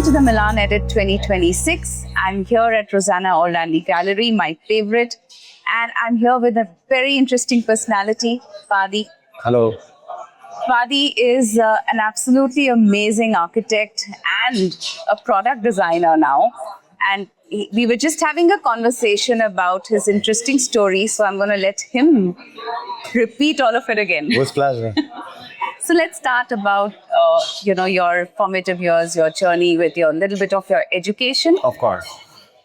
Welcome to the Milan Edit 2026. I'm here at Rosanna Orlandi Gallery, my favorite, and I'm here with a very interesting personality, Fadi. Hello. Fadi is an absolutely amazing architect and a product designer now. And we were just having a conversation about his interesting story, so I'm going to let him repeat all of it again. With pleasure. So let's start about, your formative years, your journey with your little bit of your education. Of course.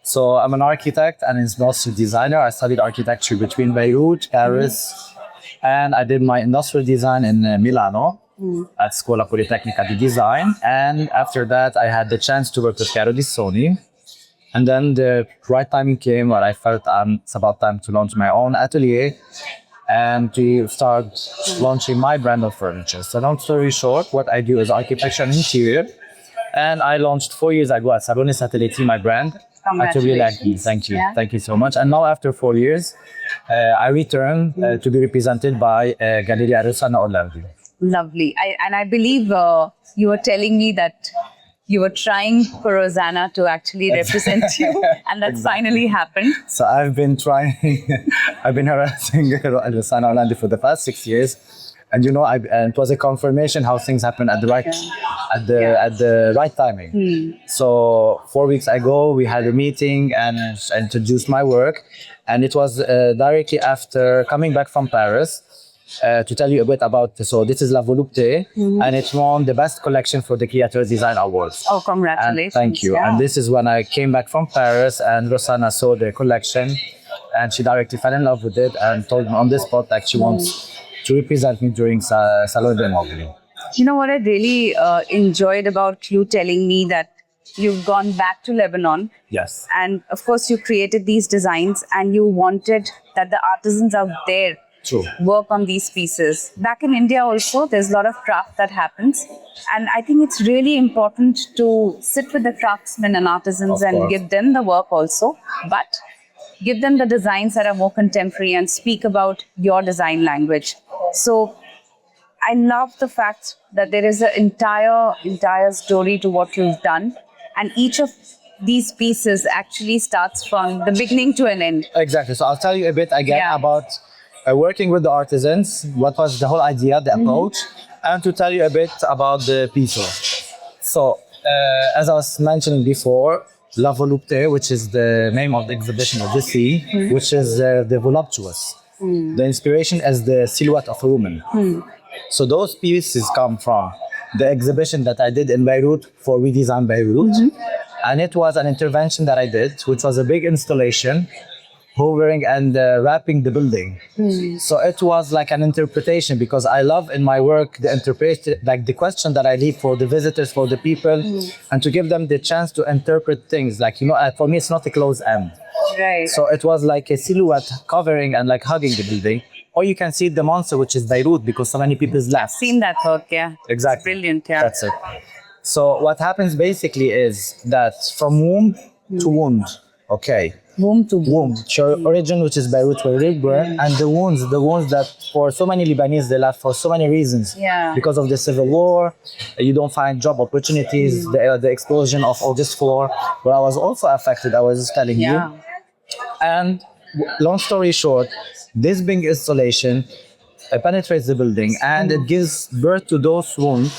So I'm an architect and industrial designer. I studied architecture between Beirut, Paris, and I did my industrial design in Milano at Scuola Politecnica di Design. And after that, I had the chance to work with Caro Di Soni. And then the right timing came where I felt it's about time to launch my own atelier and to start launching my brand of furniture. So long story short, what I do is architecture and interior. And I launched 4 years ago at Salone Satelliti, my brand. Congratulations. Thank you. Yeah. Thank you so much. And now after 4 years, I return to be represented by Galleria Rosanna Orlandi. Lovely. I believe you were telling me that you were trying for Rosanna to actually represent you, and that finally happened. So I've been trying, I've been harassing Rosanna Orlandi for the past 6 years. And and it was a confirmation how things happen at the right, at the right timing. So 4 weeks ago, we had a meeting and introduced my work. And it was directly after coming back from Paris. To tell you a bit about, so this is La Volupté, and it won the best collection for the Creator Design Awards. Oh, congratulations. And thank you. Yeah. And this is when I came back from Paris and Rosanna saw the collection and she directly fell in love with it and told me on the spot that she wants to represent me during Salone del Mobile. You know what I really enjoyed about you telling me that you've gone back to Lebanon. Yes. And of course, you created these designs and you wanted that the artisans out there work on these pieces. Back in India also, there's a lot of craft that happens. And I think it's really important to sit with the craftsmen and artisans and give them the work also. But give them the designs that are more contemporary and speak about your design language. So I love the fact that there is an entire story to what you've done. And each of these pieces actually starts from the beginning to an end. Exactly. So I'll tell you a bit again about working with the artisans, what was the whole idea, the approach, and to tell you a bit about the pieces. So, as I was mentioning before, La Volupté, which is the name of the exhibition of the sea, which is the voluptuous. The inspiration is the silhouette of a woman. So those pieces come from the exhibition that I did in Beirut for We Design Beirut. And it was an intervention that I did, which was a big installation, hovering and wrapping the building. So it was like an interpretation, because I love in my work the question that I leave for the visitors, for the people, and to give them the chance to interpret things. Like, for me, it's not a closed end. Right. So it was like a silhouette covering and like hugging the building. Or you can see the monster, which is Beirut, because so many people left. Seen that work, yeah. Exactly. It's brilliant, yeah. That's it. So what happens basically is that from womb to wound, Womb to womb, origin, which is Beirut, where we were, and the wounds that for so many Lebanese they left for so many reasons. Yeah. Because of the civil war, you don't find job opportunities, the explosion of August 4, where I was also affected, I was telling you. And long story short, this big installation penetrates the building and it gives birth to those wounds.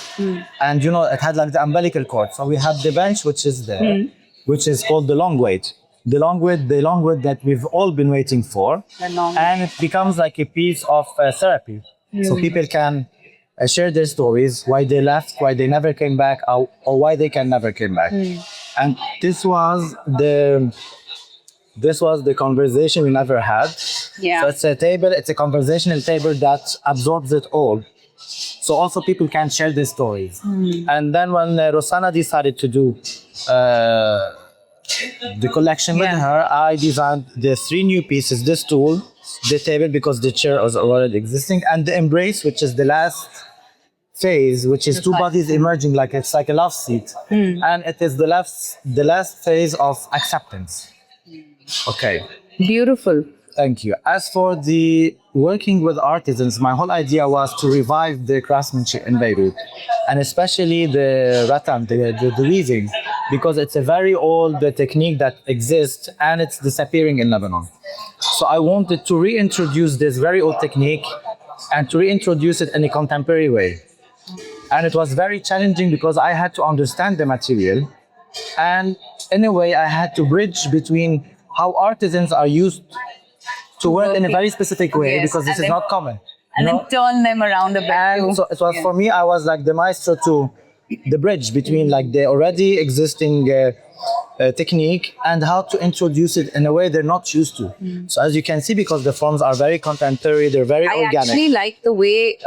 And it had like the umbilical cord. So we have the bench, which is there, which is called the long wait. The long wait that we've all been waiting for. And it becomes like a piece of therapy. So people can share their stories, why they left, why they never came back, or why they can never come back. And this was the conversation we never had. Yeah. So it's a conversational table that absorbs it all. So also people can share their stories. And then when Rosanna decided to do the collection with her, I designed the 3 new pieces, the stool, the table, because the chair was already existing, and the embrace, which is the last phase, which is 2 bodies emerging like it's like a love seat. And it is the last phase of acceptance. Beautiful. Thank you. As for the working with artisans, my whole idea was to revive the craftsmanship in Beirut, and especially the rattan, the weaving. because it's a very old technique that exists and it's disappearing in Lebanon. So I wanted to reintroduce this very old technique and to reintroduce it in a contemporary way. And it was very challenging because I had to understand the material, and in a way I had to bridge between how artisans are used to work in a very specific way, Yes, because this and is then- not common. And then turn them around a bit. And too. so it was for me, I was like the maestro to the bridge between like the already existing technique and how to introduce it in a way they're not used to. So as you can see, because the forms are very contemporary, they're very I organic. actually like the way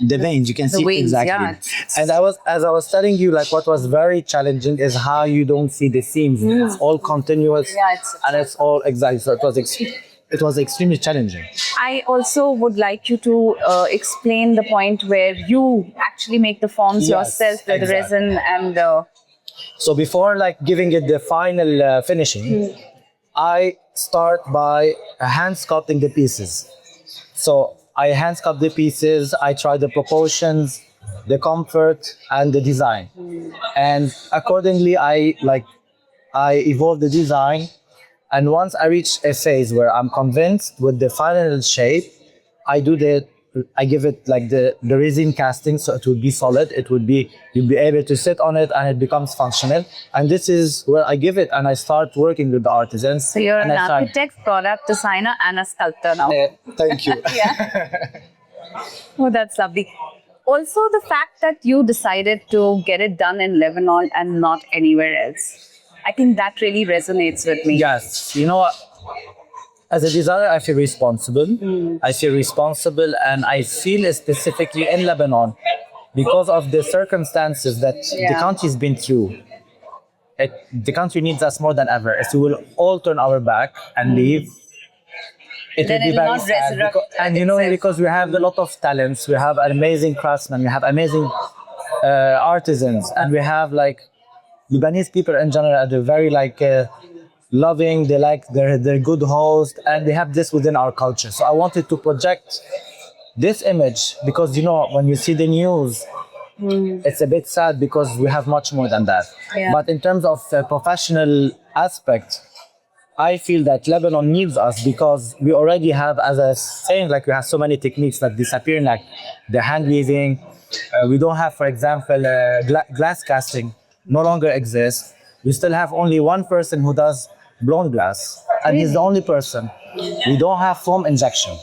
The veins, you can see veins, exactly. yeah, it's- And as I was telling you, like what was very challenging is how you don't see the seams. It's all continuous, Yeah, it's- and it's all exactly. So it was extremely challenging. I also would like you to explain the point where you actually make the forms Yes, yourself with exactly. resin and So before like giving it the final finishing, I start by hand sculpting the pieces. So I hand sculpt the pieces, I try the proportions, the comfort, and the design. And accordingly, I evolve the design. And once I reach a phase where I'm convinced with the final shape, I give it like the resin casting, so it would be solid. You'll be able to sit on it and it becomes functional. And this is where I give it and I start working with the artisans. so you're and an I start- architect, product designer, and a sculptor now. Thank you. Oh, that's lovely. Also, the fact that you decided to get it done in Lebanon and not anywhere else. I think that really resonates with me. Yes, you know what? As a designer, I feel responsible. I feel responsible, and I feel specifically in Lebanon because of the circumstances that the Yeah. country's been through. The country needs us more than ever. If we will all turn our back and leave, it Then will be it will very not sad. resurrect And you know, itself. because we have a lot of talents, we have amazing craftsmen, we have amazing artisans, and we have like Lebanese people in general are very like loving. They like they're good host, and they have this within our culture. So I wanted to project this image because you know when you see the news, it's a bit sad because we have much more than that. Yeah. But in terms of professional aspect, I feel that Lebanon needs us because we already have, as I was saying, like we have so many techniques that disappear, like the hand weaving. We don't have, for example, glass casting no longer exists. We still have only one person who does blown glass, and he's the only person. We don't have foam injection.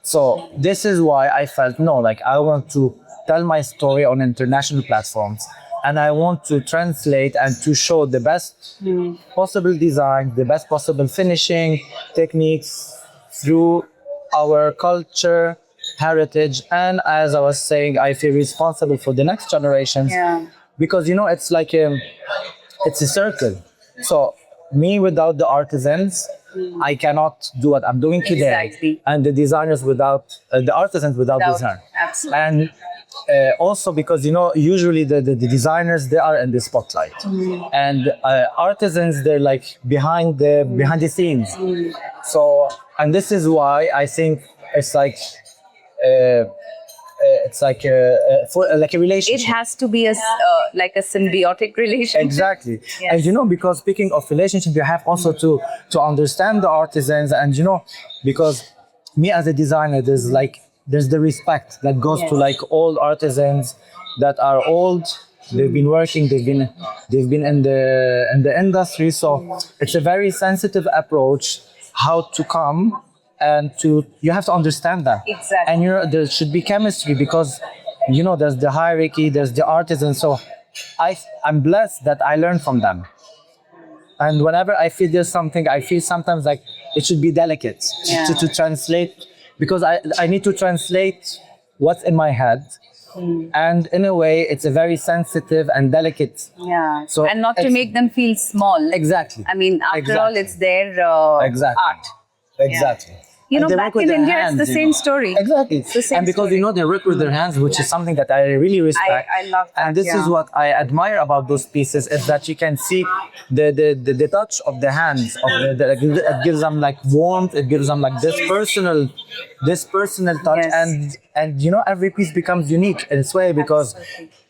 So this is why I felt no, like I want to tell my story on international platforms, and I want to translate and to show the best possible design, the best possible finishing techniques through our culture, heritage, and as I was saying, I feel responsible for the next generations. Yeah. Because you know it's like it's a circle. So me without the artisans, I cannot do what I'm doing today. Exactly. And the designers without the artisans without Without- design. absolutely. And also because you know usually the designers they are in the spotlight, and artisans they're like behind the scenes. So and this is why I think it's like. It's like a relationship. It has to be like a symbiotic relationship. Exactly. Yes. And you know, because speaking of relationship, you have also to understand the artisans, and you know, because me as a designer, there's the respect that goes to Yes. like all artisans that are old. They've been working. They've been in the industry. So it's a very sensitive approach how to come and you have to understand that. Exactly. And you know there should be chemistry because you know there's the hierarchy, there's the artisan. So I'm blessed that I learn from them. And whenever I feel there's something, I feel sometimes like it should be delicate to translate, because I need to translate what's in my head. And in a way, it's a very sensitive and delicate. Yeah. So and not to it's- make them feel small. Exactly. I mean, after all, Exactly. it's their Exactly. art. Exactly. You And know, they back work with in their India, hands, it's the you same know. story. Exactly. It's the same And because story. you know they work with their hands, which is something that I really respect. I love that, And this is yeah. what I admire about those pieces is that you can see the touch of the hands of it gives them like warmth. It gives them like this personal touch, Yes. and you know every piece becomes unique in its way because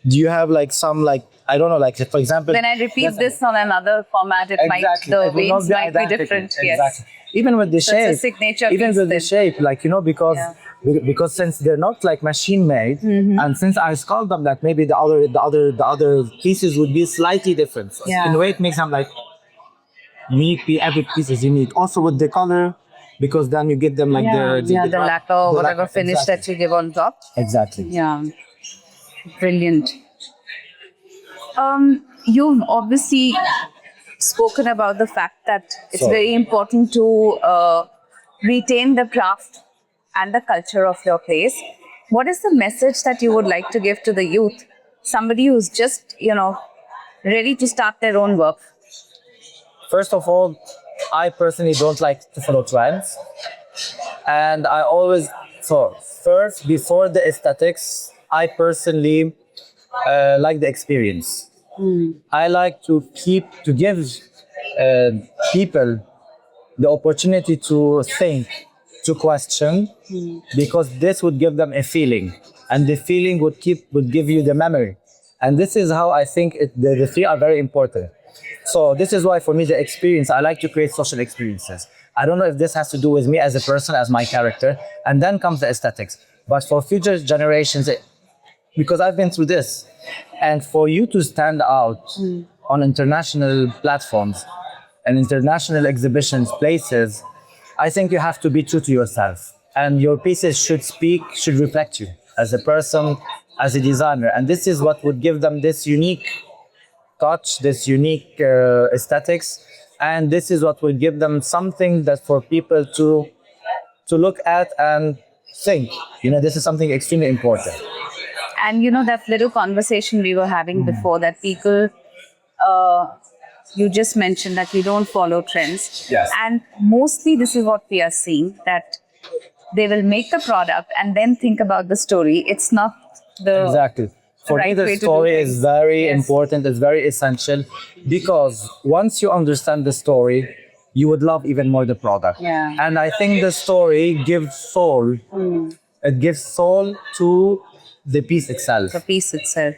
you have like some like I don't know, like for example, When I repeat this on another format, the It will veins not be might be identical. different. Exactly. Yes. Even with the So it's shape, a signature even piece with the then. shape, like because since they're not like machine made, and since I sculpt them, like maybe the other pieces would be slightly different. So Yeah. in a way, it makes them like unique. Every piece is unique. Also with the color, because then you get them like the lacquer or whatever lacquer, finish exactly. that you give on top. Exactly. Yeah, brilliant. You've obviously spoken about the fact that it's So- very important to retain the craft and the culture of your place. What is the message that you would like to give to the youth? Somebody who's just, ready to start their own work. First of all, I personally don't like to follow trends. And I always, so first, before the aesthetics, I personally like the experience. I like to give uh, people the opportunity to think, to question, because this would give them a feeling, and the feeling would give you the memory, and this is how I think the three are very important. So this is why for me the experience, I like to create social experiences. I don't know if this has to do with me as a person, as my character, and then comes the aesthetics. But for future generations, because I've been through this, and for you to stand out on international platforms and international exhibitions, places, I think you have to be true to yourself. And your pieces should reflect you as a person, as a designer. And this is what would give them this unique touch, this unique aesthetics. And this is what will give them something that for people to look at and think. This is something extremely important. And that little conversation we were having before, that people, you just mentioned that we don't follow trends. Yes. And mostly this is what we are seeing, that they will make the product and then think about the story. It's not the Exactly. For me, right the way to do story things. is very Yes. important, it's very essential, because once you understand the story, you would love even more the product. Yeah. And I think the story gives soul. It gives soul to the piece itself. The piece itself.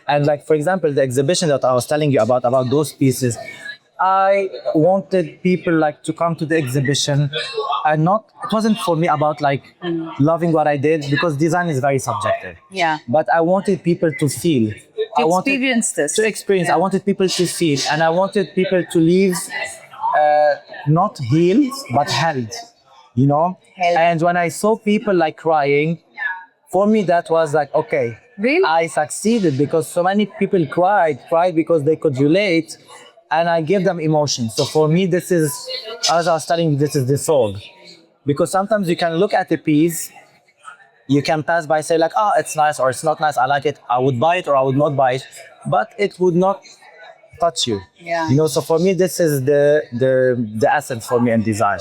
And like, for example, the exhibition that I was telling you about those pieces, I wanted people like to come to the exhibition, and it wasn't for me about like loving what I did, because design is very subjective. Yeah. But I wanted people to feel. Experience this. To experience. Yeah. I wanted people to feel, and I wanted people to leave not healed, but held. Held. And when I saw people like crying, for me that was like, okay, Really? I succeeded, because so many people cried because they could relate, and I give them emotion. So for me, this is, as I was telling you, this is the soul. Because sometimes you can look at a piece, you can pass by, say like, oh, it's nice or it's not nice, I like it, I would buy it or I would not buy it, but it would not touch you. Yeah. So for me, this is the essence for me in design.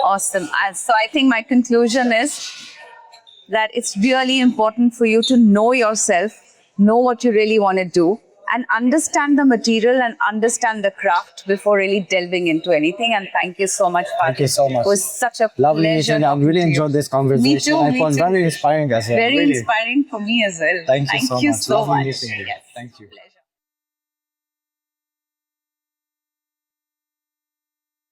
Awesome. So I think my conclusion is that it's really important for you to know yourself, know what you really want to do, and understand the material and understand the craft before really delving into anything. And thank you so much, Fadi. Thank you so much. It was such a Lovely pleasure. meeting. I really talking to you. enjoyed this conversation. Me too. I found very inspiring as well. Very really. inspiring for me as well. Thank you so much. So Lovely much. meeting you. Yes. Thank you. Pleasure.